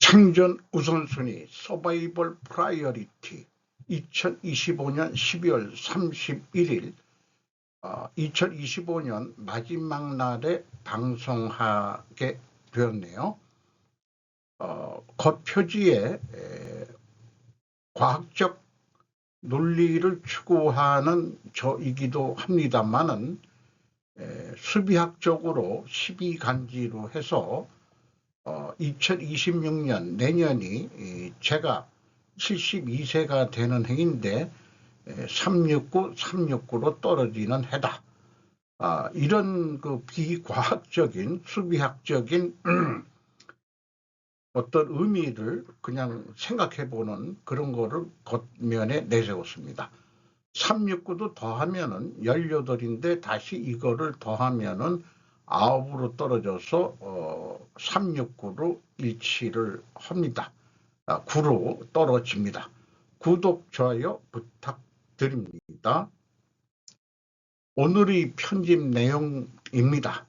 생존 우선순위 서바이벌 프라이어리티 2025년 12월 31일 2025년 마지막 날에 방송하게 되었네요. 겉표지에 과학적 논리를 추구하는 저이기도 합니다만은 수비학적으로 12간지로 해서 2026년 내년이 제가 72세가 되는 해인데 369로 떨어지는 해다. 이런 그 비과학적인 수비학적인 어떤 의미를 그냥 생각해보는 그런 거를 겉면에 내세웠습니다. 369도 더하면은 18인데 다시 이거를 더하면은 9으로 떨어져서 369로 일치를 합니다. 9로 떨어집니다. 구독, 좋아요 부탁드립니다. 오늘의 편집 내용입니다.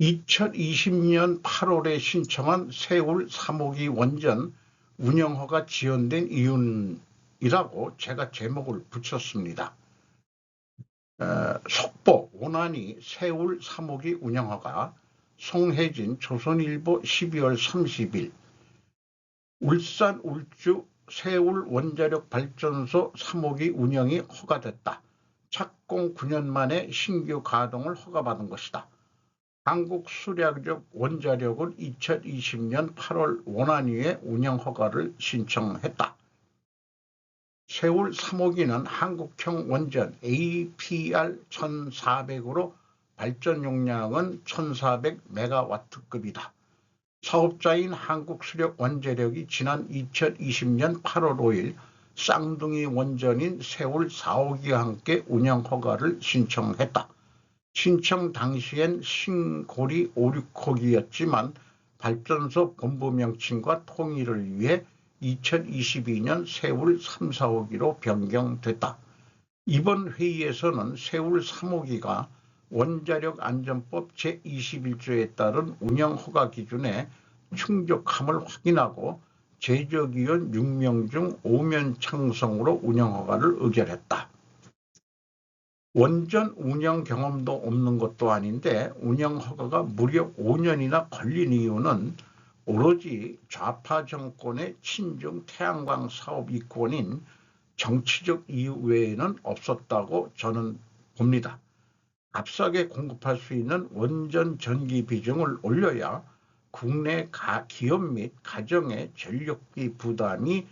(2020년 8월에) 신청한 세울 3호기 원전 운영허가 지연된 이유이라고 제가 제목을 붙였습니다. 속보 원안이 세울 3호기 운영허가 송혜진 조선일보 12월 30일 울산 울주 세울 원자력 발전소 3호기 운영이 허가됐다. 착공 9년 만에 신규 가동을 허가받은 것이다. 한국수력적 원자력은 2020년 8월 원안위에 운영허가를 신청했다. 세울 3호기는 한국형 원전 APR1400으로 발전 용량은 1400메가와트급이다. 사업자인 한국수력원자력이 지난 2020년 8월 5일 쌍둥이 원전인 세울 4호기와 함께 운영허가를 신청했다. 신청 당시엔 신고리 5, 6호기였지만 발전소 본부 명칭과 통일을 위해 2022년 세울 3, 4호기로 변경됐다. 이번 회의에서는 세울 3호기가 원자력안전법 제21조에 따른 운영허가 기준에 충족함을 확인하고 제적위원 6명 중 5명 찬성으로 운영허가를 의결했다. 원전 운영 경험도 없는 것도 아닌데 운영허가가 무려 5년이나 걸린 이유는 오로지 좌파 정권의 친중 태양광 사업 이권인 정치적 이유 외에는 없었다고 저는 봅니다. 값싸게 공급할 수 있는 원전 전기 비중을 올려야 국내 기업 및 가정의 전력비 부담이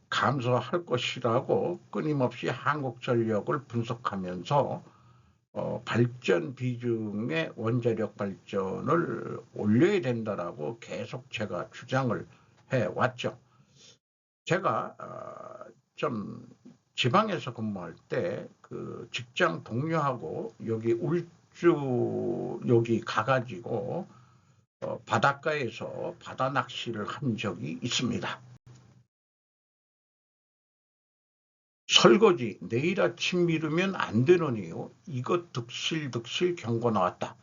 감소할 것이라고 끊임없이 한국전력을 분석하면서 발전 비중의 원자력 발전을 올려야 된다라고 계속 제가 주장을 해왔죠. 제가 좀 지방에서 근무할 때 그 직장 동료하고 여기 울주 여기 가가지고 바닷가에서 바다 낚시를 한 적이 있습니다. 설거지 내일 아침 미루면 안 되는 이유 이것 득실득실 경고 나왔다.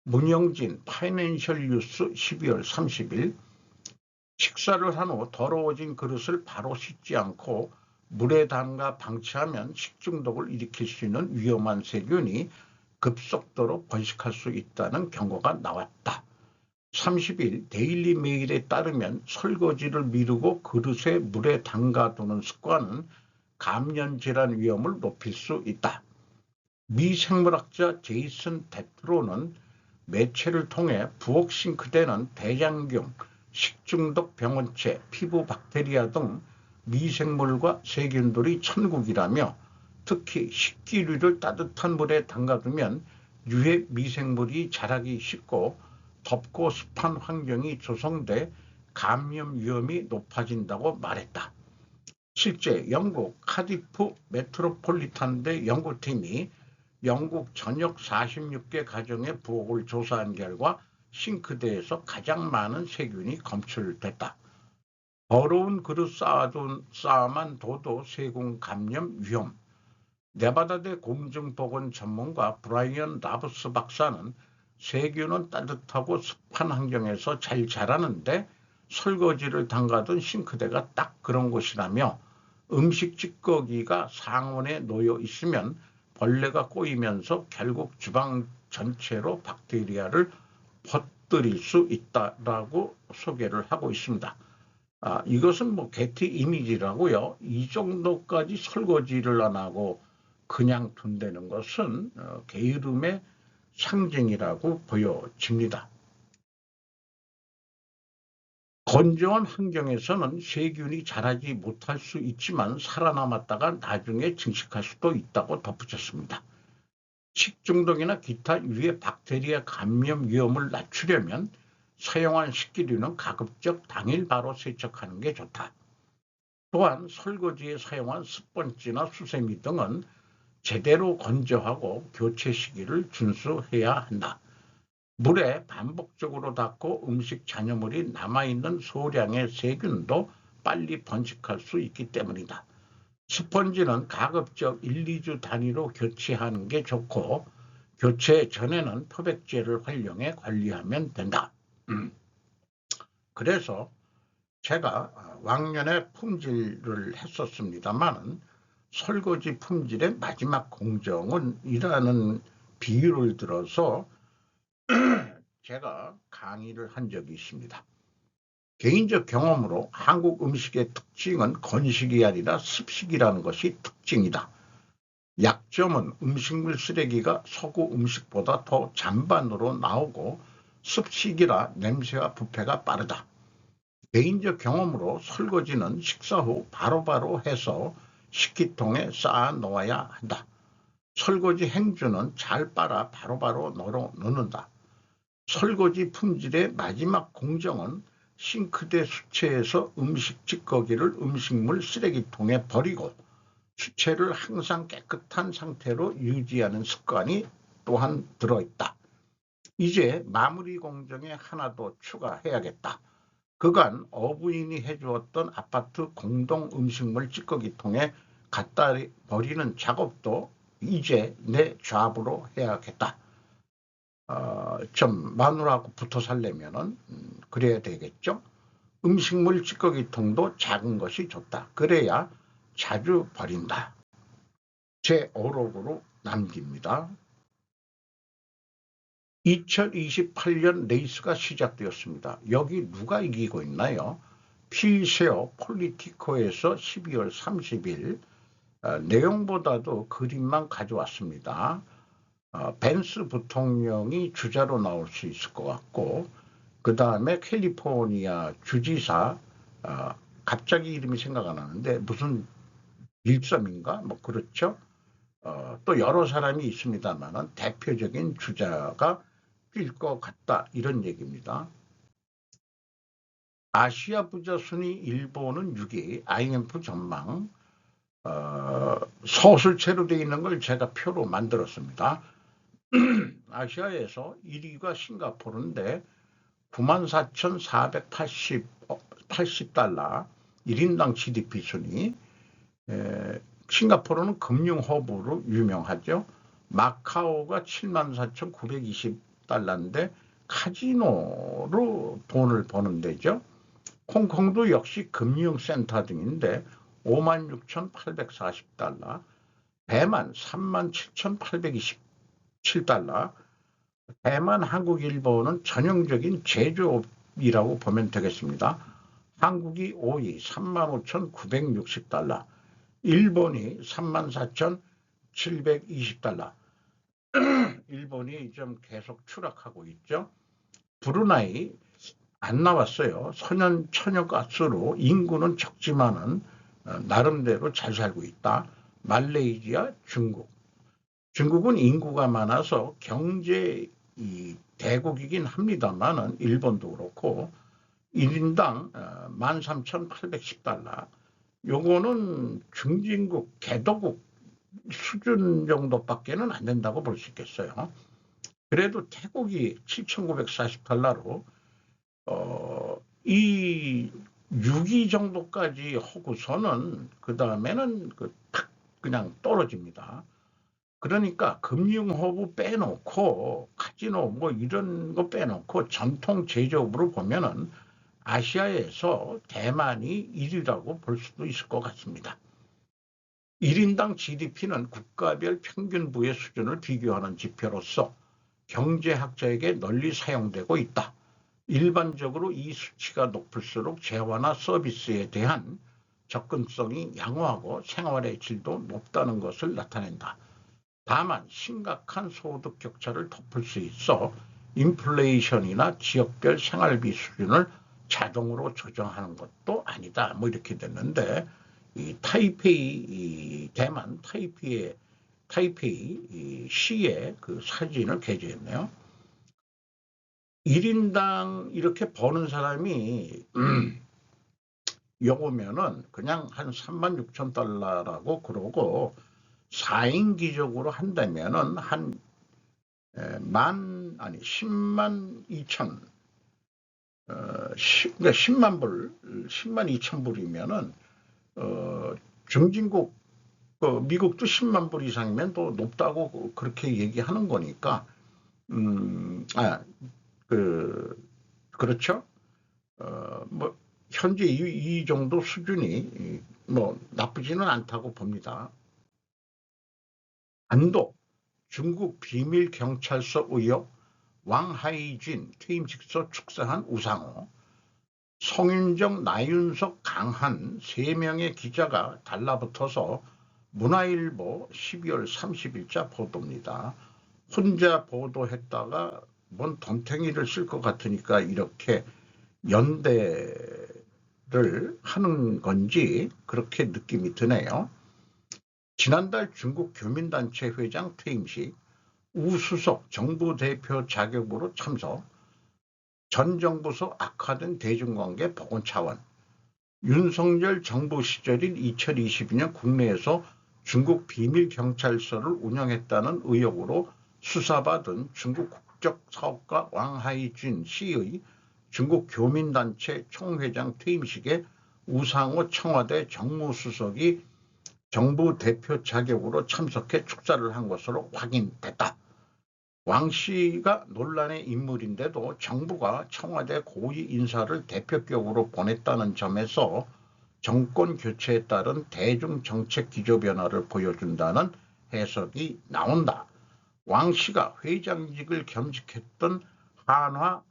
문영진 파이낸셜 뉴스 12월 30일 식사를 한 후 더러워진 그릇을 바로 씻지 않고 물에 담가 방치하면 식중독을 일으킬 수 있는 위험한 세균이 급속도로 번식할 수 있다는 경고가 나왔다. 30일 데일리 메일에 따르면 설거지를 미루고 그릇에 물에 담가두는 습관은 감염질환 위험을 높일 수 있다. 미생물학자 제이슨 데트로는 매체를 통해 부엌 싱크대는 대장균, 식중독 병원체, 피부 박테리아 등 미생물과 세균들이 천국이라며 특히 식기류를 따뜻한 물에 담가두면 유해 미생물이 자라기 쉽고 덥고 습한 환경이 조성돼 감염 위험이 높아진다고 말했다. 실제 영국 카디프 메트로폴리탄대 연구팀이 영국 전역 46개 가정의 부엌을 조사한 결과 싱크대에서 가장 많은 세균이 검출됐다. 더러운 그릇 쌓아만 둬도 세균 감염 위험. 네바다대 공중보건 전문가 브라이언 라브스 박사는 세균은 따뜻하고 습한 환경에서 잘 자라는데 설거지를 담가둔 싱크대가 딱 그런 곳이라며, 음식 찌꺼기가 상온에 놓여 있으면 벌레가 꼬이면서 결국 주방 전체로 박테리아를 퍼뜨릴 수 있다라고 소개를 하고 있습니다. 이것은 뭐 게티 이미지라고요. 이 정도까지 설거지를 안 하고 그냥 둔다는 것은 게으름의 상징이라고 보여집니다. 건조한 환경에서는 세균이 자라지 못할 수 있지만 살아남았다가 나중에 증식할 수도 있다고 덧붙였습니다. 식중독이나 기타 유해 박테리아 감염 위험을 낮추려면 사용한 식기류는 가급적 당일 바로 세척하는 게 좋다. 또한 설거지에 사용한 스펀지나 수세미 등은 제대로 건조하고 교체 시기를 준수해야 한다. 물에 반복적으로 닦고 음식 잔여물이 남아있는 소량의 세균도 빨리 번식할 수 있기 때문이다. 스펀지는 가급적 1, 2주 단위로 교체하는 게 좋고, 교체 전에는 표백제를 활용해 관리하면 된다. 그래서 제가 왕년에 품질을 했었습니다만, 설거지 품질의 마지막 공정은 이라는 비유를 들어서 제가 강의를 한 적이 있습니다. 개인적 경험으로 한국 음식의 특징은 건식이 아니라 습식이라는 것이 특징이다. 약점은 음식물 쓰레기가 서구 음식보다 더 잔반으로 나오고 습식이라 냄새와 부패가 빠르다. 개인적 경험으로 설거지는 식사 후 바로바로 해서 식기통에 쌓아 놓아야 한다. 설거지 행주는 잘 빨아 바로바로 널어 놓는다. 설거지 품질의 마지막 공정은 싱크대 수체에서 음식 찌꺼기를 음식물 쓰레기통에 버리고 수체를 항상 깨끗한 상태로 유지하는 습관이 또한 들어있다. 이제 마무리 공정에 하나 더 추가해야겠다. 그간 어부인이 해주었던 아파트 공동 음식물 찌꺼기통에 갖다 버리는 작업도 이제 내 잡으로 해야겠다. 좀 마누라하고 붙어 살려면은 그래야 되겠죠. 음식물 찌꺼기통도 작은 것이 좋다. 그래야 자주 버린다. 제 어록으로 남깁니다. 2028년 레이스가 시작되었습니다. 여기 누가 이기고 있나요? 필쉐어 폴리티코에서 12월 30일 내용보다도 그림만 가져왔습니다. 벤스 부통령이 주자로 나올 수 있을 것 같고, 그 다음에 캘리포니아 주지사, 갑자기 이름이 생각 안 나는데 무슨 일섬인가 뭐 그렇죠. 또 여러 사람이 있습니다만 대표적인 주자가 뛸 것 같다, 이런 얘기입니다. 아시아 부자 순위 일본은 6위, IMF 전망, 서술체로 되어 있는 걸 제가 표로 만들었습니다. 아시아에서 1위가 싱가포르인데 94,480달러 1인당 GDP 순위. 싱가포르는 금융 허브로 유명하죠. 마카오가 74,920달러인데 카지노로 돈을 버는 데죠. 홍콩도 역시 금융센터 등인데 56,840달러, 대만 37,827달러, 대만, 한국, 일본은 전형적인 제조업이라고 보면 되겠습니다. 한국이 5위 35,960달러, 일본이 34,720달러. 일본이 좀 계속 추락하고 있죠. 브루나이 안 나왔어요. 천연가스로 인구는 적지만은 나름대로 잘 살고 있다. 말레이시아, 중국은 인구가 많아서 경제 대국이긴 합니다만은 일본도 그렇고 1인당 13,810달러. 요거는 중진국, 개도국 수준 정도밖에는 안 된다고 볼 수 있겠어요. 그래도 태국이 7,940달러로 이 6위 정도까지 하고서는 그 다음에는 그냥 떨어집니다. 그러니까 금융허브 빼놓고 카지노 뭐 이런 거 빼놓고 전통 제조업으로 보면은 아시아에서 대만이 1위라고 볼 수도 있을 것 같습니다. 1인당 GDP는 국가별 평균 부의 수준을 비교하는 지표로서 경제학자에게 널리 사용되고 있다. 일반적으로 이 수치가 높을수록 재화나 서비스에 대한 접근성이 양호하고 생활의 질도 높다는 것을 나타낸다. 다만 심각한 소득 격차를 덮을 수 있어 인플레이션이나 지역별 생활비 수준을 자동으로 조정하는 것도 아니다. 뭐 이렇게 됐는데 이 타이페이 대만 타이페이 시의 그 사진을 게재했네요. 1인당 이렇게 버는 사람이 요거면은 그냥 한 36,000달러라고 그러고 4인 기적으로 한다면은 한 10만 2천 10만 불 10만 2천 불이면은 중진국 미국도 10만 불 이상이면 또 높다고 그렇게 얘기하는 거니까 그렇죠. 뭐 현재 이 정도 수준이 뭐 나쁘지는 않다고 봅니다. 안도 중국 비밀 경찰서 의혹 왕하이진 퇴임식서 축사한 우상호 성윤정 나윤석 강한 3명의 기자가 달라붙어서 문화일보 12월 30일자 보도입니다. 혼자 보도했다가 뭔 덤탱이를 쓸 것 같으니까 이렇게 연대를 하는 건지 그렇게 느낌이 드네요. 지난달 중국 교민단체 회장 퇴임식 우수석 정부 대표 자격으로 참석, 전 정부서 악화된 대중관계 복원 차원, 윤석열 정부 시절인 2022년 국내에서 중국 비밀경찰서를 운영했다는 의혹으로 수사받은 중국 국적사업가 왕하이준 씨의 중국 교민단체 총회장 퇴임식에 우상호 청와대 정무수석이 정부 대표 자격으로 참석해 축사를 한 것으로 확인됐다. 왕 씨가 논란의 인물인데도 정부가 청와대 고위 인사를 대표격으로 보냈다는 점에서 정권 교체에 따른 대중정책 기조 변화를 보여준다는 해석이 나온다. 왕 씨가 회장직을 겸직했던 한화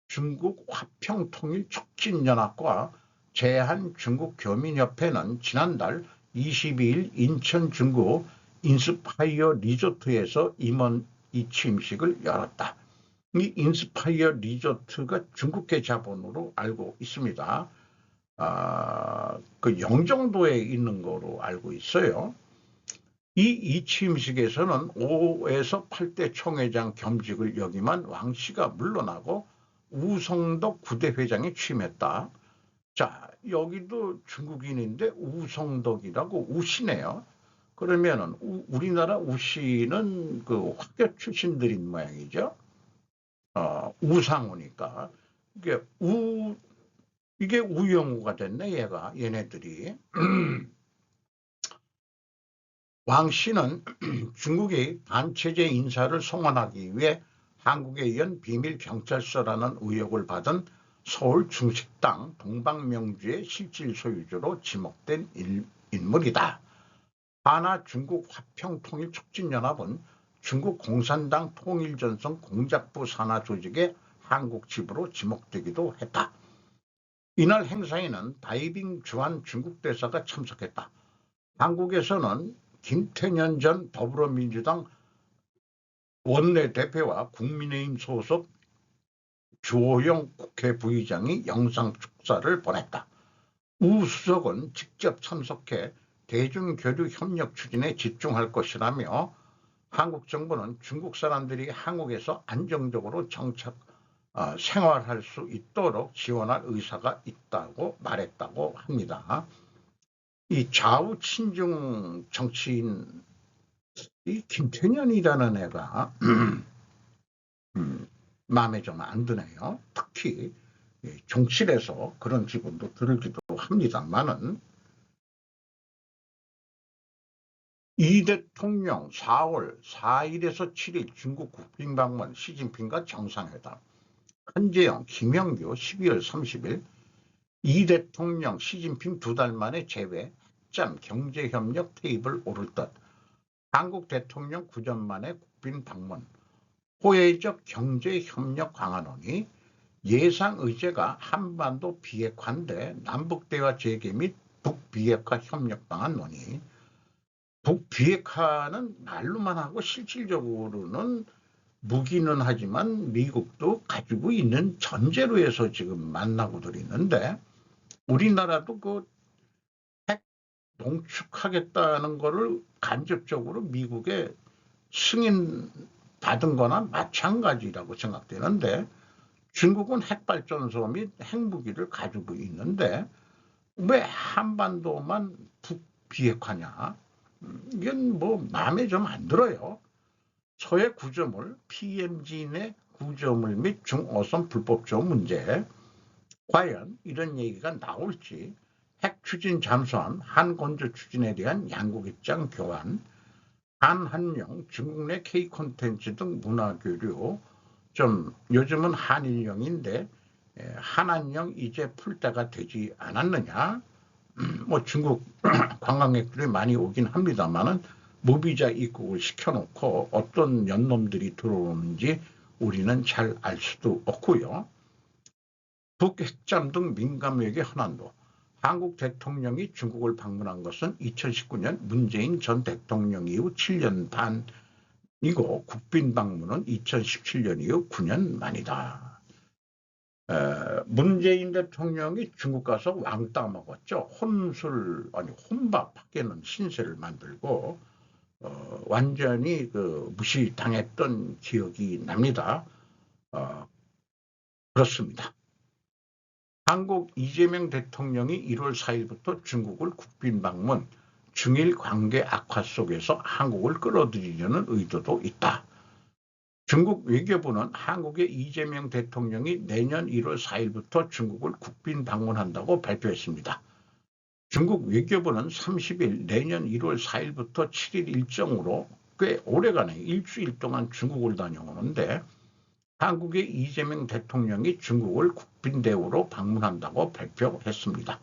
중국 화평통일촉진연합과 제한중국교민협회는 지난달 22일 인천 중구 인스파이어 리조트에서 임원 취임식을 열었다. 이 인스파이어 리조트가 중국계 자본으로 알고 있습니다. 그 영종도에 있는 거로 알고 있어요. 이 취임식에서는 5에서 8대 총회장 겸직을 역임한 왕 씨가 물러나고 우성덕 부대회장이 취임했다. 자, 여기도 중국인인데 우성덕이라고 우씨네요. 그러면은 우리나라 우씨는 그 화교 출신들인 모양이죠. 우상호니까 이게 우영우가 됐네 얘네들이. 왕 씨는 중국이 반체제 인사를 송환하기 위해 한국에 의한 비밀 경찰서라는 의혹을 받은 서울 중식당 동방명주의 실질 소유주로 지목된 인물이다. 한화 중국 화평통일촉진연합은 중국 공산당 통일전선 공작부 산하 조직의 한국 지부로 지목되기도 했다. 이날 행사에는 다이빙 주한 중국 대사가 참석했다. 한국에서는 김태년 전 더불어민주당 원내대표와 국민의힘 소속 주호영 국회 부의장이 영상 축사를 보냈다. 우 수석은 직접 참석해 대중교류 협력 추진에 집중할 것이라며 한국 정부는 중국 사람들이 한국에서 안정적으로 생활할 수 있도록 지원할 의사가 있다고 말했다고 합니다. 이 좌우 친중 정치인 이 김태년이라는 애가 마음에 좀 안 드네요. 특히 종실에서 그런 기분도 들기도 합니다만은 이 대통령 4월 4일에서 7일 중국 국빈 방문, 시진핑과 정상회담. 한재영, 김영규 12월 30일. 이 대통령 시진핑 2달 만에 재회, 핵잠 경제협력 테이블 오를 듯. 한국 대통령 9년 만에 국빈 방문, 호혜적 경제협력 강화 논의. 예상 의제가 한반도 비핵화인데 남북대화 재개 및 북비핵화 협력 방안 논의. 북비핵화는 말로만 하고 실질적으로는 무기는 하지만 미국도 가지고 있는 전제로 해서 지금 만나고들 있는데, 우리나라도 그 핵 농축하겠다는 거를 간접적으로 미국에 승인 받은 거나 마찬가지라고 생각되는데, 중국은 핵발전소 및 핵무기를 가지고 있는데 왜 한반도만 북비핵화냐? 이건 뭐 마음에 좀 안 들어요. 서해 구조물, PMG 내 구조물 및 중어선 불법조 문제, 과연 이런 얘기가 나올지. 핵 추진 잠수함, 한건조 추진에 대한 양국 입장 교환, 한한령, 중국 내 K 콘텐츠 등 문화 교류. 좀 요즘은 한일령인데 한한령 이제 풀 때가 되지 않았느냐. 뭐 중국 관광객들이 많이 오긴 합니다만은 무비자 입국을 시켜놓고 어떤 연놈들이 들어오는지 우리는 잘 알 수도 없고요. 북핵잠 등 민감외교 현안도. 한국 대통령이 중국을 방문한 것은 2019년 문재인 전 대통령 이후 7년 반이고 국빈 방문은 2017년 이후 9년 만이다. 문재인 대통령이 중국 가서 왕따 먹었죠. 혼술, 아니 혼밥 밖에는 신세를 만들고 완전히 그 무시당했던 기억이 납니다. 그렇습니다. 한국 이재명 대통령이 1월 4일부터 중국을 국빈 방문, 중일 관계 악화 속에서 한국을 끌어들이려는 의도도 있다. 중국 외교부는 한국의 이재명 대통령이 내년 1월 4일부터 중국을 국빈 방문한다고 발표했습니다. 중국 외교부는 30일 내년 1월 4일부터 7일 일정으로 꽤 오래간에 일주일 동안 중국을 다녀오는데, 한국의 이재명 대통령이 중국을 국빈 대우로 방문한다고 발표했습니다.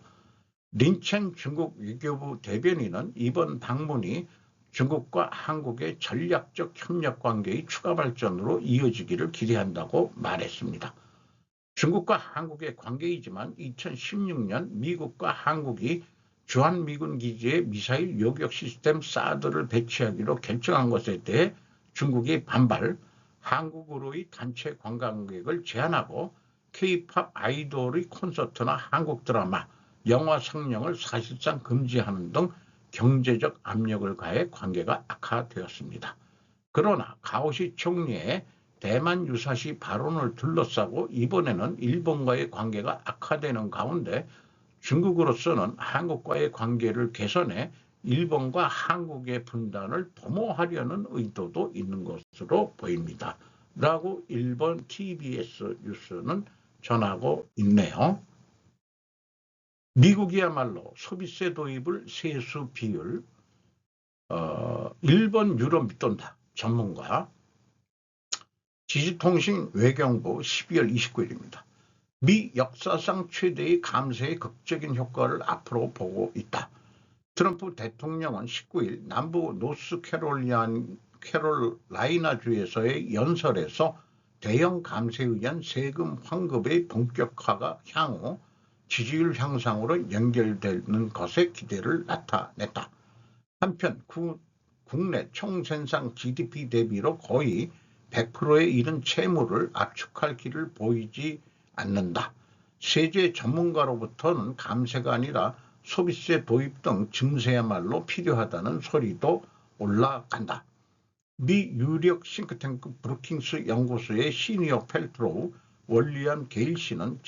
린첸 중국 외교부 대변인은 이번 방문이 중국과 한국의 전략적 협력 관계의 추가 발전으로 이어지기를 기대한다고 말했습니다. 중국과 한국의 관계이지만 2016년 미국과 한국이 주한미군 기지에 미사일 요격 시스템 사드를 배치하기로 결정한 것에 대해 중국이 반발, 한국으로의 단체 관광객을 제한하고 K-팝 아이돌의 콘서트나 한국 드라마, 영화 상영을 사실상 금지하는 등 경제적 압력을 가해 관계가 악화되었습니다. 그러나 가오시 총리의 대만 유사시 발언을 둘러싸고 이번에는 일본과의 관계가 악화되는 가운데 중국으로서는 한국과의 관계를 개선해 일본과 한국의 분단을 도모하려는 의도도 있는 것으로 보입니다. 라고 일본 TBS 뉴스는 전하고 있네요. 미국이야말로 소비세 도입을 세수 비율, 일본 유럽 밑돈다. 전문가. 지지통신 외교부 12월 29일입니다. 미 역사상 최대의 감세의 극적인 효과를 앞으로 보고 있다. 트럼프 대통령은 19일 남부 노스캐롤라이나주에서의 연설에서 대형 감세에 의한 세금 환급의 본격화가 향후 지지율 향상으로 연결되는 것에 기대를 나타냈다. 한편 국내 총생산 GDP 대비로 거의 100%에 이른 채무를 압축할 길을 보이지 않는다. 세제 전문가로부터는 감세가 아니라 소비세 도입 등 증세야말로 필요하다는 소리도 올라간다. 미 유력 싱크탱크 브루킹스 연구소의 시니어 펠트로우 월리안 게일 씨는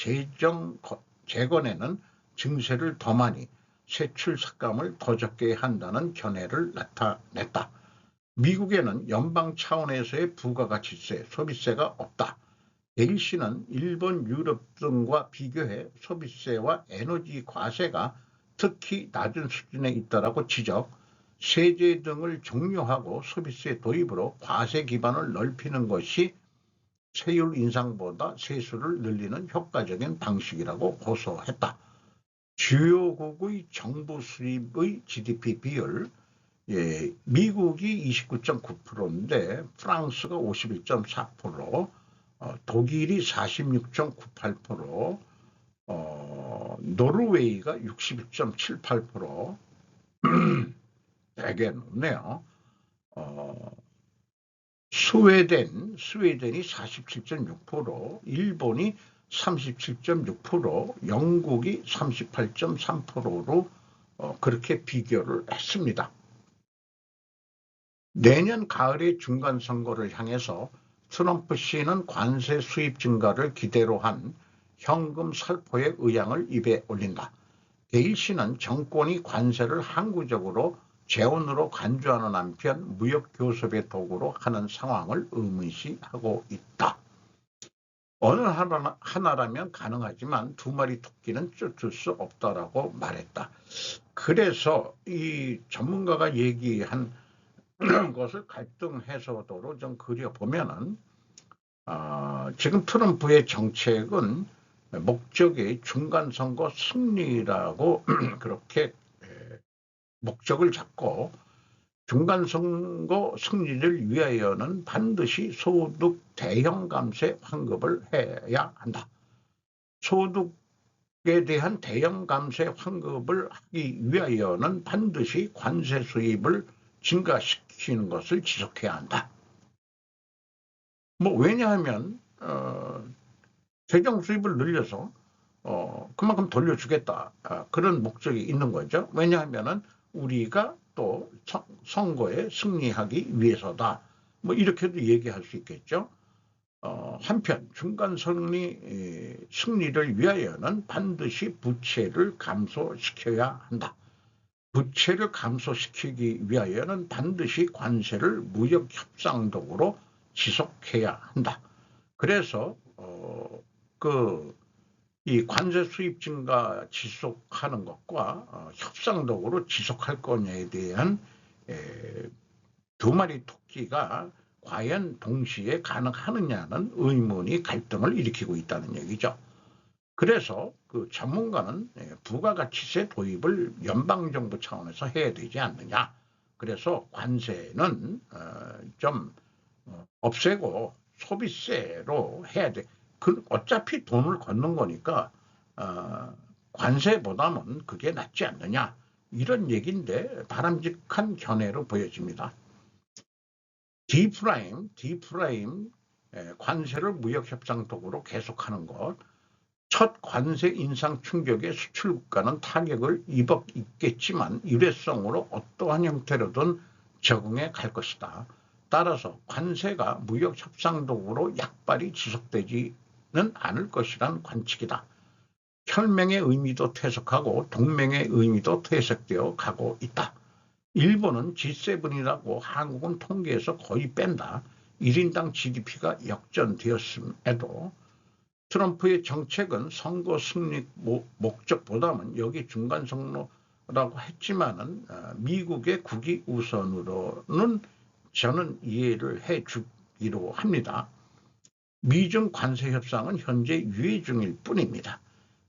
재건에는 증세를 더 많이, 세출 삭감을 더 적게 한다는 견해를 나타냈다. 미국에는 연방 차원에서의 부가가치세, 소비세가 없다. 게일 씨는 일본, 유럽 등과 비교해 소비세와 에너지 과세가 특히 낮은 수준에 있다라고 지적, 세제 등을 종료하고 소비세 도입으로 과세 기반을 넓히는 것이 세율 인상보다 세수를 늘리는 효과적인 방식이라고 고소했다. 주요국의 정부 수입의 GDP 비율, 미국이 29.9%인데 프랑스가 51.4%, 독일이 46.98%, 노르웨이가 61.78%, 되게 높네요. 스웨덴이 47.6%, 일본이 37.6%, 영국이 38.3%로 그렇게 비교를 했습니다. 내년 가을의 중간선거를 향해서 트럼프 씨는 관세 수입 증가를 기대로 한 현금 살포의 의향을 입에 올린다. 게일 씨는 정권이 관세를 항구적으로 재원으로 간주하는 한편 무역 교섭의 도구로 하는 상황을 의문시하고 있다. 어느 하나라면 가능하지만 두 마리 토끼는 쫓을 수 없다라고 말했다. 그래서 이 전문가가 얘기한 것을 갈등 해소도로 좀 그려보면은 지금 트럼프의 정책은 목적이 중간선거 승리라고 그렇게 목적을 잡고 중간선거 승리를 위하여는 반드시 소득 대형 감세 환급을 해야 한다. 소득에 대한 대형 감세 환급을 하기 위하여는 반드시 관세 수입을 증가시키는 것을 지속해야 한다. 왜냐하면 재정 수입을 늘려서 그만큼 돌려주겠다, 그런 목적이 있는 거죠. 왜냐하면은 우리가 또 선거에 승리하기 위해서다. 이렇게도 얘기할 수 있겠죠. 한편 중간 승리를 위하여는 반드시 부채를 감소시켜야 한다. 부채를 감소시키기 위하여는 반드시 관세를 무역 협상 도구로 지속해야 한다. 그래서 이 관세 수입 증가 지속하는 것과 협상 도구로 지속할 거냐에 대한 두 마리 토끼가 과연 동시에 가능하느냐는 의문이 갈등을 일으키고 있다는 얘기죠. 그래서 그 전문가는 부가가치세 도입을 연방정부 차원에서 해야 되지 않느냐. 그래서 관세는 좀 없애고 소비세로 해야 돼. 어차피 돈을 걷는 거니까 관세보다는 그게 낫지 않느냐. 이런 얘기인데 바람직한 견해로 보여집니다. D프라임 관세를 무역협상 도구로 계속하는 것. 첫 관세 인상 충격에 수출국가는 타격을 입겠지만 일회성으로 어떠한 형태로든 적응해 갈 것이다. 따라서 관세가 무역협상 도구로 약발이 지속되지는 않을 것이란 관측이다. 혈맹의 의미도 퇴색하고 동맹의 의미도 퇴색되어 가고 있다. 일본은 G7이라고 한국은 통계에서 거의 뺀다. 1인당 GDP가 역전되었음에도 트럼프의 정책은 선거 승리 목적보다는 여기 중간 선거라고 했지만은 미국의 국위 우선으로는 저는 이해를 해주기로 합니다. 미중 관세 협상은 현재 유예 중일 뿐입니다.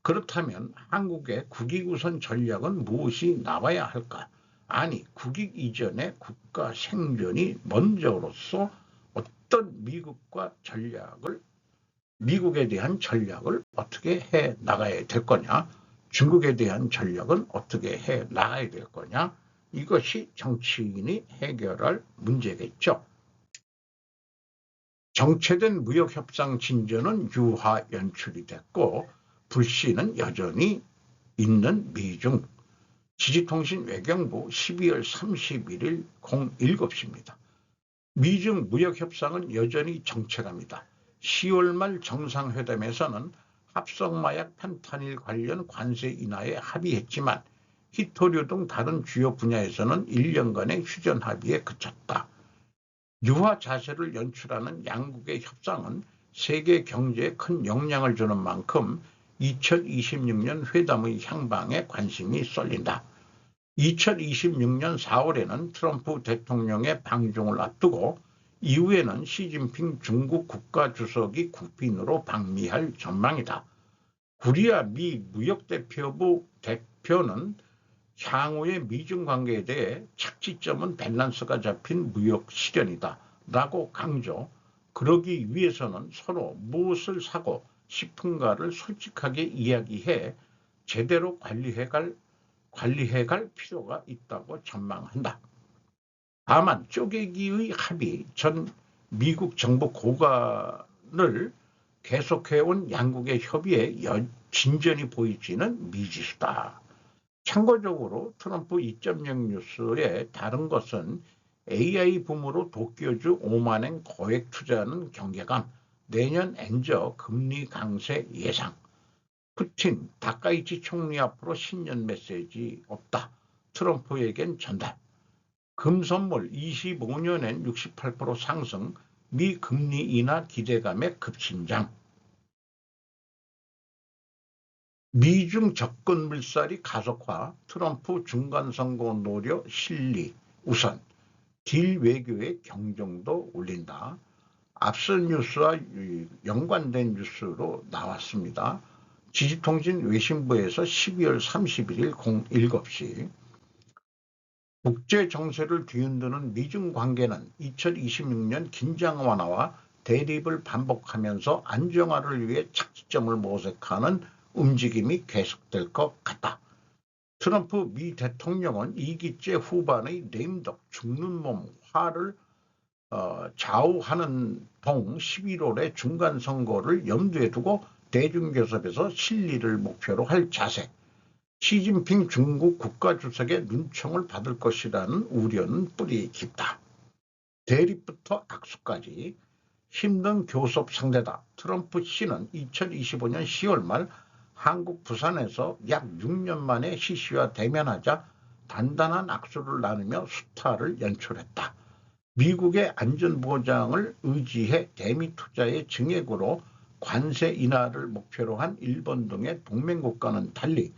그렇다면 한국의 국익 우선 전략은 무엇이 나와야 할까? 아니, 국익 이전에 국가 생존이 먼저로서 어떤 미국에 대한 전략을 어떻게 해 나가야 될 거냐, 중국에 대한 전략은 어떻게 해 나가야 될 거냐, 이것이 정치인이 해결할 문제겠죠. 정체된 무역협상 진전은 유화 연출이 됐고 불씨는 여전히 있는 미중. 지지통신 외경부 12월 31일 07시입니다. 미중 무역협상은 여전히 정체랍니다. 10월 말 정상회담에서는 합성마약 펜타닐 관련 관세 인하에 합의했지만 히토류 등 다른 주요 분야에서는 1년간의 휴전 합의에 그쳤다. 유화 자세를 연출하는 양국의 협상은 세계 경제에 큰 영향을 주는 만큼 2026년 회담의 향방에 관심이 쏠린다. 2026년 4월에는 트럼프 대통령의 방중을 앞두고 이후에는 시진핑 중국 국가주석이 국빈으로 방미할 전망이다. 구리아 미 무역대표부 대표는 향후의 미중 관계에 대해 착지점은 밸런스가 잡힌 무역 실현이다 라고 강조. 그러기 위해서는 서로 무엇을 사고 싶은가를 솔직하게 이야기해 제대로 관리해갈 필요가 있다고 전망한다. 다만 쪼개기의 합의 전 미국 정부 고관을 계속해온 양국의 협의에 진전이 보이지는 미지수다. 참고적으로 트럼프 2.0 뉴스의 다른 것은 AI 붐으로 도쿄주 5만엔 거액 투자하는 경계감, 내년 엔저 금리 강세 예상, 푸틴, 다카이치 총리 앞으로 신년 메시지 없다. 트럼프에겐 전달. 금선물 25년엔 68% 상승, 미 금리 인하 기대감의 급신장. 미중 접근 물살이 가속화, 트럼프 중간선거 노려 실리 우선, 딜 외교의 경종도 울린다. 앞선 뉴스와 연관된 뉴스로 나왔습니다. 지지통신 외신부에서 12월 31일 07시 국제정세를 뒤흔드는 미중 관계는 2026년 긴장 완화와 대립을 반복하면서 안정화를 위해 착지점을 모색하는 움직임이 계속될 것 같다. 트럼프 미 대통령은 2기째 후반의 레임덕 죽는 몸 화를 좌우하는 동 11월의 중간선거를 염두에 두고 대중교섭에서 실리를 목표로 할 자세, 시진핑 중국 국가주석의 눈총을 받을 것이라는 우려는 뿌리 깊다. 대립부터 악수까지 힘든 교섭 상대다. 트럼프 씨는 2025년 10월 말 한국 부산에서 약 6년 만에 시씨와 대면하자 단단한 악수를 나누며 수타를 연출했다. 미국의 안전보장을 의지해 대미 투자의 증액으로 관세 인하를 목표로 한 일본 등의 동맹국과는 달리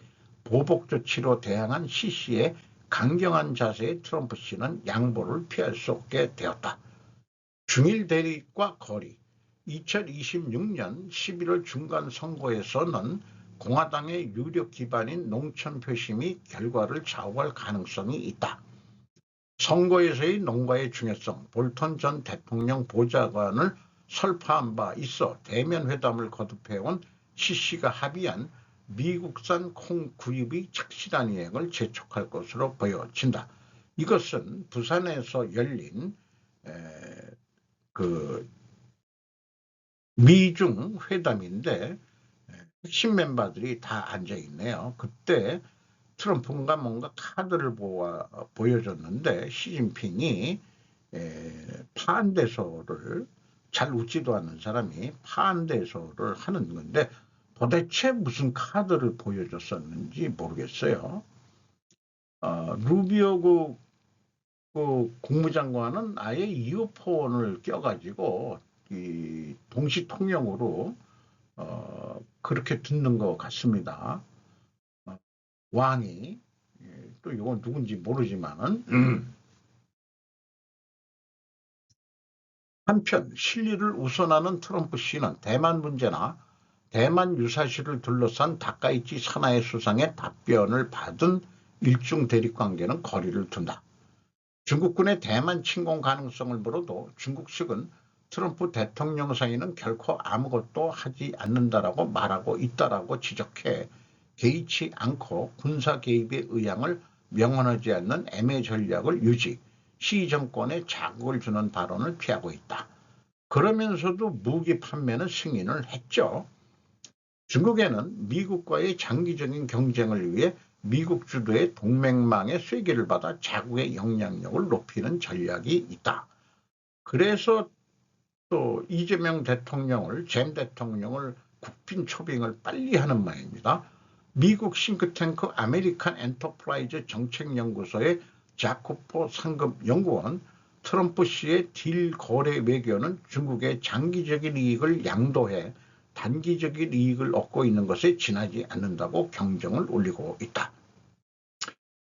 보복 조치로 대항한 시씨의 강경한 자세에 트럼프 씨는 양보를 피할 수 없게 되었다. 중일 대립과 거리. 2026년 11월 중간선거에서는 공화당의 유력 기반인 농촌 표심이 결과를 좌우할 가능성이 있다. 선거에서의 농가의 중요성, 볼턴 전 대통령 보좌관을 설파한 바 있어 대면 회담을 거듭해온 시씨가 합의한 미국산 콩 구입의 착실한 이행을 재촉할 것으로 보여진다. 이것은 부산에서 열린 미중 회담인데 핵심 멤버들이 다 앉아 있네요. 그때 트럼프가 뭔가 카드를 보여줬는데 시진핑이 파한대소를 잘 웃지도 않는 사람이 파한대소를 하는 건데 도대체 무슨 카드를 보여줬었는지 모르겠어요. 루비오 그 국무장관은 아예 이어폰을 껴가지고 이 동시 통역으로 그렇게 듣는 것 같습니다. 왕이 또 이건 누군지 모르지만은 한편 실리를 우선하는 트럼프 씨는 대만 문제나 대만 유사시를 둘러싼 다카이치 사나이 수상의 답변을 받은 일중 대립 관계는 거리를 둔다. 중국군의 대만 침공 가능성을 물어도 중국 측은 트럼프 대통령 사이는 결코 아무것도 하지 않는다라고 말하고 있다라고 지적해 개의치 않고 군사 개입의 의향을 명언하지 않는 애매 전략을 유지, 시 정권에 자극을 주는 발언을 피하고 있다. 그러면서도 무기 판매는 승인을 했죠. 중국에는 미국과의 장기적인 경쟁을 위해 미국 주도의 동맹망의 쐐기를 받아 자국의 영향력을 높이는 전략이 있다. 그래서 또 이재명 대통령을 잼 대통령을 국빈 초빙을 빨리 하는 모양입니다. 미국 싱크탱크 아메리칸 엔터프라이즈 정책연구소의 자코포 상급 연구원, 트럼프 씨의 딜 거래 외교는 중국의 장기적인 이익을 양도해 단기적인 이익을 얻고 있는 것에 지나지 않는다고 경종을 울리고 있다.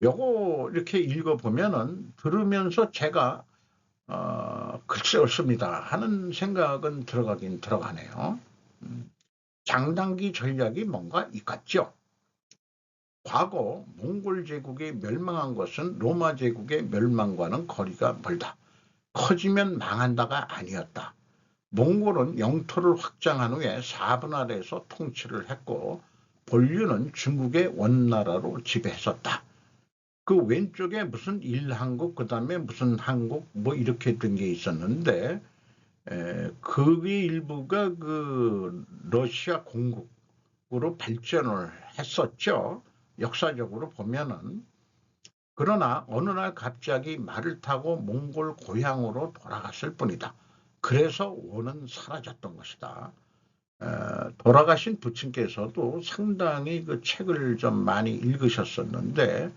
요거 이렇게 읽어보면은 들으면서 제가 글쎄 없습니다 하는 생각은 들어가긴 들어가네요. 장단기 전략이 뭔가 있겠죠. 과거 몽골 제국이 멸망한 것은 로마 제국의 멸망과는 거리가 멀다. 커지면 망한다가 아니었다. 몽골은 영토를 확장한 후에 사분할해서 통치를 했고 본류는 중국의 원나라로 지배했었다. 그 왼쪽에 무슨 일한국 그다음에 무슨 한국 뭐 이렇게 된 게 있었는데 그게 일부가 그 러시아 공국으로 발전을 했었죠. 역사적으로 보면은. 그러나 어느 날 갑자기 말을 타고 몽골 고향으로 돌아갔을 뿐이다. 그래서 원은 사라졌던 것이다. 돌아가신 부친께서도 상당히 그 책을 좀 많이 읽으셨었는데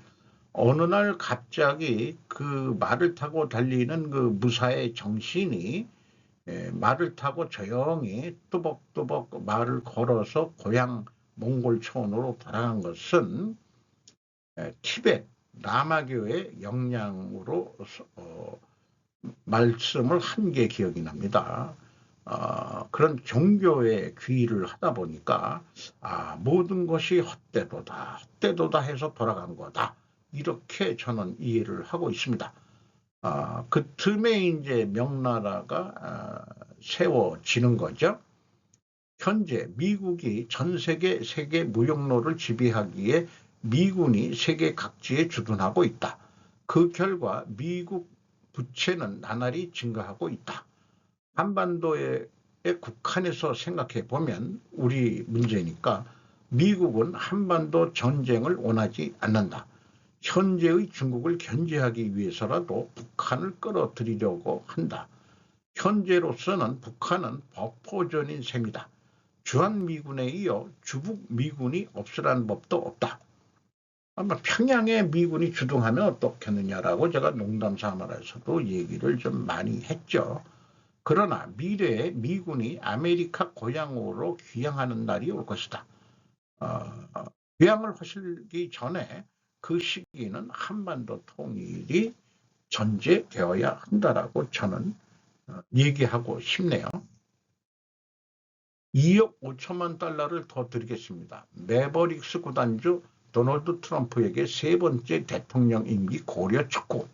어느 날 갑자기 그 말을 타고 달리는 그 무사의 정신이 말을 타고 조용히 뚜벅뚜벅 말을 걸어서 고향 몽골 초원으로 돌아간 것은 티베트 라마교의 영향으로 말씀을 한 게 기억이 납니다. 그런 종교에 귀의를 하다 보니까 모든 것이 헛되도다 헛되도다 해서 돌아간 거다 이렇게 저는 이해를 하고 있습니다. 그 틈에 이제 명나라가 세워지는 거죠. 현재 미국이 전 세계 무역로를 지배하기에 미군이 세계 각지에 주둔하고 있다. 그 결과 미국 부채는 나날이 증가하고 있다. 한반도에 국한해서 생각해 보면 우리 문제니까 미국은 한반도 전쟁을 원하지 않는다. 현재의 중국을 견제하기 위해서라도 북한을 끌어들이려고 한다. 현재로서는 북한은 버퍼전인 셈이다. 주한미군에 이어 주북미군이 없으란 법도 없다. 아마 평양에 미군이 주둔하면 어떻겠느냐라고 제가 농담 삼아서도 얘기를 좀 많이 했죠. 그러나 미래에 미군이 아메리카 고향으로 귀향하는 날이 올 것이다. 귀향을 하시기 전에 그 시기는 한반도 통일이 전제되어야 한다라고 저는 얘기하고 싶네요. 2억 5천만 달러를 더 드리겠습니다. 매버릭스 구단주 도널드 트럼프에게 세 번째 대통령 임기 고려 촉구.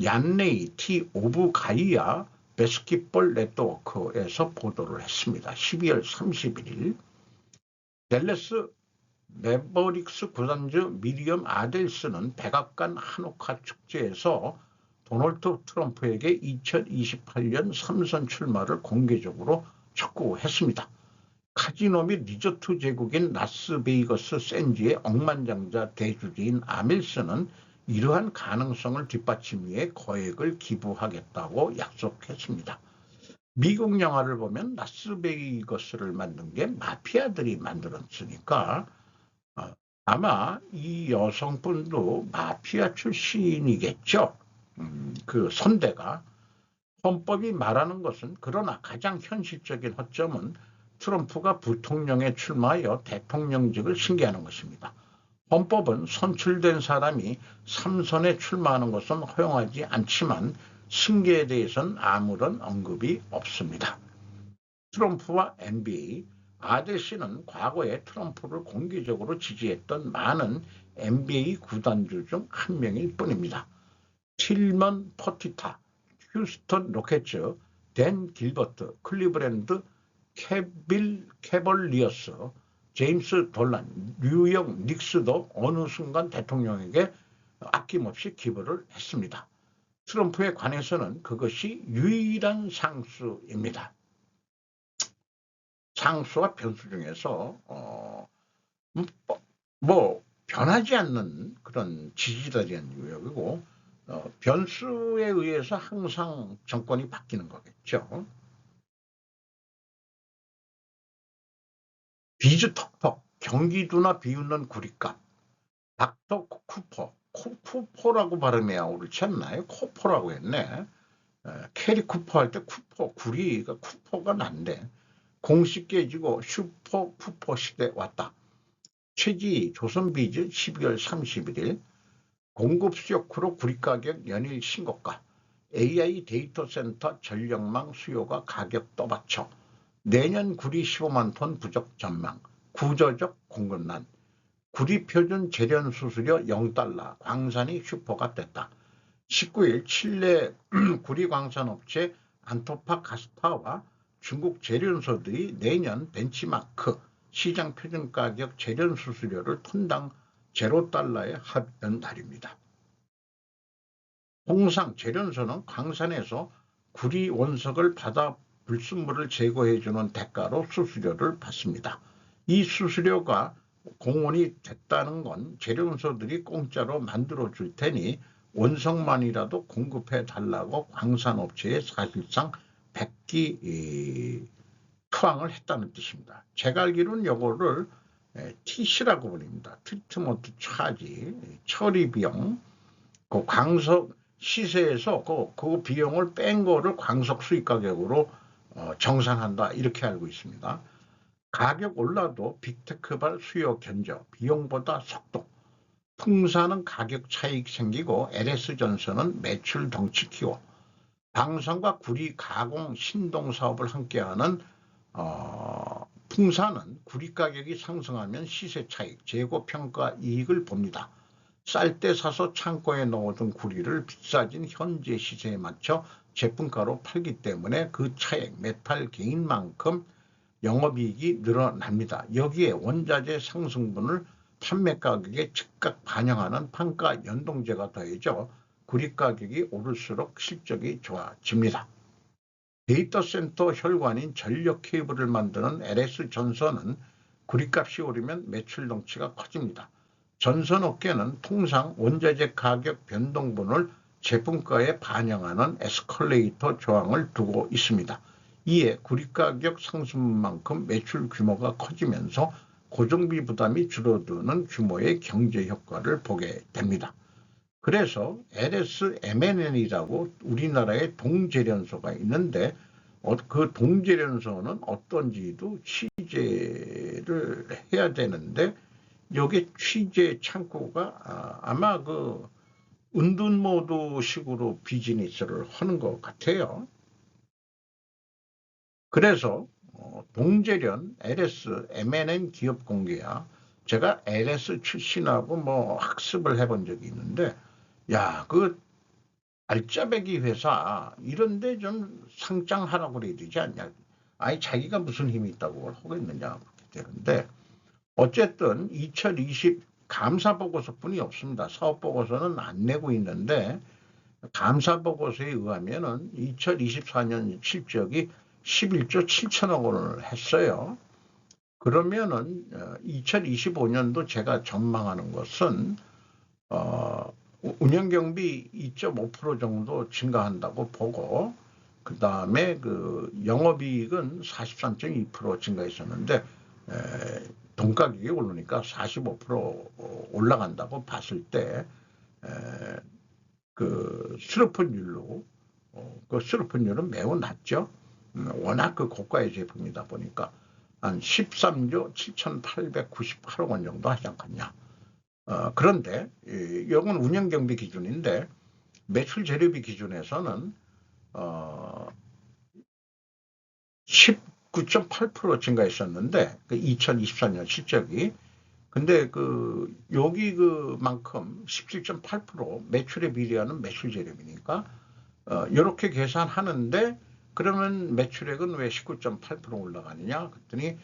얀네이 티 오브 가이아 배스킷볼 네트워크에서 보도를 했습니다. 12월 31일 댈러스 매버릭스 구단주 미리엄 아델스는 백악관 한옥화 축제에서 도널드 트럼프에게 2028년 삼선 출마를 공개적으로 촉구했습니다. 카지노 및 리조트 제국인 라스베이거스 샌즈의 억만장자 대주주인 아밀스는 이러한 가능성을 뒷받침 위해 거액을 기부하겠다고 약속했습니다. 미국 영화를 보면 라스베이거스를 만든 게 마피아들이 만들었으니까 아마 이 여성분도 마피아 출신이겠죠. 그 선대가. 헌법이 말하는 것은 그러나 가장 현실적인 허점은 트럼프가 부통령에 출마하여 대통령직을 승계하는 것입니다. 헌법은 선출된 사람이 3선에 출마하는 것은 허용하지 않지만 승계에 대해서는 아무런 언급이 없습니다. 트럼프와 NBA, 아델 씨는 과거에 트럼프를 공개적으로 지지했던 많은 NBA 구단주 중 한 명일 뿐입니다. 틸먼 퍼티타, 휴스턴 로켓츠, 댄 길버트, 클리브랜드 캐벌리어스, 제임스 돌란, 뉴욕 닉스도 어느 순간 대통령에게 아낌없이 기부를 했습니다. 트럼프에 관해서는 그것이 유일한 상수입니다. 상수와 변수 중에서 뭐 변하지 않는 그런 지지자라는 유형이고 변수에 의해서 항상 정권이 바뀌는 거겠죠. 비즈톡톡, 경기도나 비웃는 구리값, 닥터 쿠퍼라고 발음해야 옳지 않나요? 코퍼라고 했네. 캐리 쿠퍼 할 때 쿠퍼, 구리가 쿠퍼가 난데 공식 깨지고 슈퍼 쿠퍼 시대 왔다. 최지 조선비즈 12월 31일 공급 쇼크로 구리 가격 연일 신고가, AI 데이터 센터 전력망 수요가 가격 떠받쳐, 내년 구리 15만 톤 부족 전망, 구조적 공급난, 구리 표준 재련 수수료 0달러, 광산이 슈퍼가 됐다. 19일 칠레 구리 광산업체 안토파카스타와 중국 재련소들이 내년 벤치마크 시장 표준 가격 재련 수수료를 톤당 0달러에 합의한 날입니다. 통상 재련소는 광산에서 구리 원석을 받아 불순물을 제거해주는 대가로 수수료를 받습니다. 이 수수료가 공원이 됐다는 건 재련소들이 공짜로 만들어줄 테니 원석만이라도 공급해 달라고 광산업체에 사실상 백기 투항을 했다는 뜻입니다. 제가 알기로는 이거를 TC라고 부릅니다. 트리트먼트 차지, 처리 비용, 그 광석 시세에서 그 비용을 뺀 거를 광석 수입 가격으로 정산한다 이렇게 알고 있습니다. 가격 올라도 빅테크발 수요 견저, 비용보다 속도, 풍사는 가격 차익 생기고 LS전선은 매출 덩치 키워, 방산과 구리 가공 신동 사업을 함께하는 풍사는 구리 가격이 상승하면 시세 차익, 재고평가 이익을 봅니다. 쌀 때 사서 창고에 넣어둔 구리를 비싸진 현재 시세에 맞춰 제품가로 팔기 때문에 그 차액, 메탈 개인만큼 영업이익이 늘어납니다. 여기에 원자재 상승분을 판매 가격에 즉각 반영하는 판가 연동제가 더해져 구리 가격이 오를수록 실적이 좋아집니다. 데이터 센터 혈관인 전력 케이블을 만드는 LS전선은 구리값이 오르면 매출 덩치가 커집니다. 전선업계는 통상 원자재 가격 변동분을 제품가에 반영하는 에스컬레이터 조항을 두고 있습니다. 이에 구리가격 상승만큼 매출 규모가 커지면서 고정비 부담이 줄어드는 규모의 경제 효과를 보게 됩니다. 그래서 LS MNN이라고 우리나라에 동재련소가 있는데 그 동재련소는 어떤지도 취재를 해야 되는데 여기 취재 창고가 아마 그 은둔모드식으로 비즈니스를 하는 것 같아요. 그래서 동재련 LS MNN 기업 공개야. 제가 LS 출신하고 뭐 학습을 해본 적이 있는데 야, 그 알짜배기 회사 이런데 좀 상장하라고 그래야 되지 않냐. 아니 자기가 무슨 힘이 있다고 하고 있느냐 그렇게 되는데 어쨌든 2020 감사보고서뿐이 없습니다. 사업보고서는 안 내고 있는데 감사보고서에 의하면은 2024년 실적이 11조 7천억 원을 했어요. 그러면은 2025년도 제가 전망하는 것은 운영경비 2.5% 정도 증가한다고 보고 그 다음에 그 영업이익은 43.2% 증가했었는데 돈가격이 오르니까 45% 올라간다고 봤을 때 그 수료폰율로 그 수료폰율은 매우 낮죠. 워낙 그 고가의 제품이다 보니까 한 13조 7,898억 원 정도 하지 않겠냐. 그런데 이건 운영경비 기준인데 매출 재료비 기준에서는 19.8% 증가했었는데 그 2024년 실적이 근데 그 여기 그만큼 17.8% 매출에 비례하는 매출 재료비니까 이렇게 계산하는데 그러면 매출액은 왜 19.8% 올라가느냐 그랬더니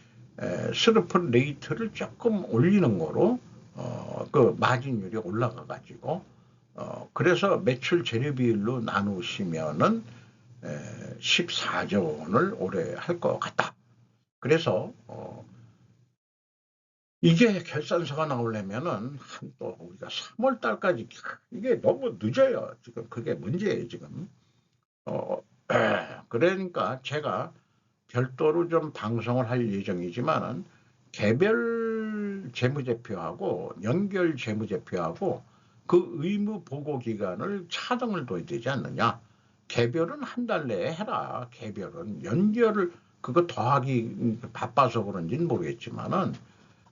스루폰 레이트를 조금 올리는 거로 그 마진율이 올라가 가지고 그래서 매출 재료 비율로 나누시면은 14조 원을 올해 할 것 같다. 그래서 이게 결산서가 나오려면은 한 또 우리가 3월 달까지 이게 너무 늦어요. 지금 그게 문제예요, 지금. 그러니까 제가 별도로 좀 방송을 할 예정이지만은 개별 재무제표하고 연결 재무제표하고 그 의무 보고 기간을 차등을 둬야 되지 않느냐. 개별은 한 달 내에 해라. 개별은 연결을 그거 더하기 바빠서 그런지는 모르겠지만은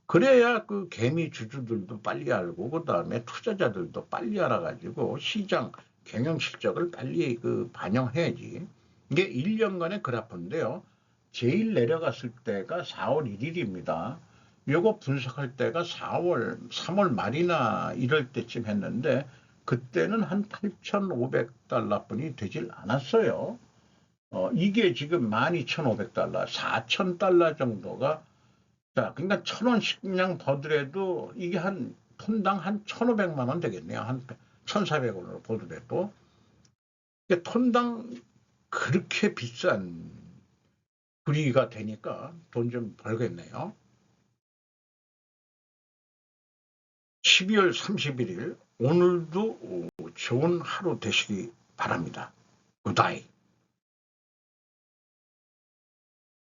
그래야 그 개미 주주들도 빨리 알고 그다음에 투자자들도 빨리 알아가지고 시장 경영 실적을 빨리 그 반영해야지. 이게 1년간의 그래프인데요. 제일 내려갔을 때가 4월 1일입니다. 요거 분석할 때가 3월 말이나 이럴 때쯤 했는데 그때는 한 8,500달러 뿐이 되질 않았어요. 이게 지금 12,500달러, 4,000달러 정도가, 자, 그러니까 1,000원씩 그냥 보더라도 이게 한 톤당 한 1,500만 원 되겠네요. 한 1,400원으로 보더라도. 그러니까 톤당 그렇게 비싼 분위기가 되니까 돈 좀 벌겠네요. 12월 31일 오늘도 좋은 하루 되시기 바랍니다. 굿다이.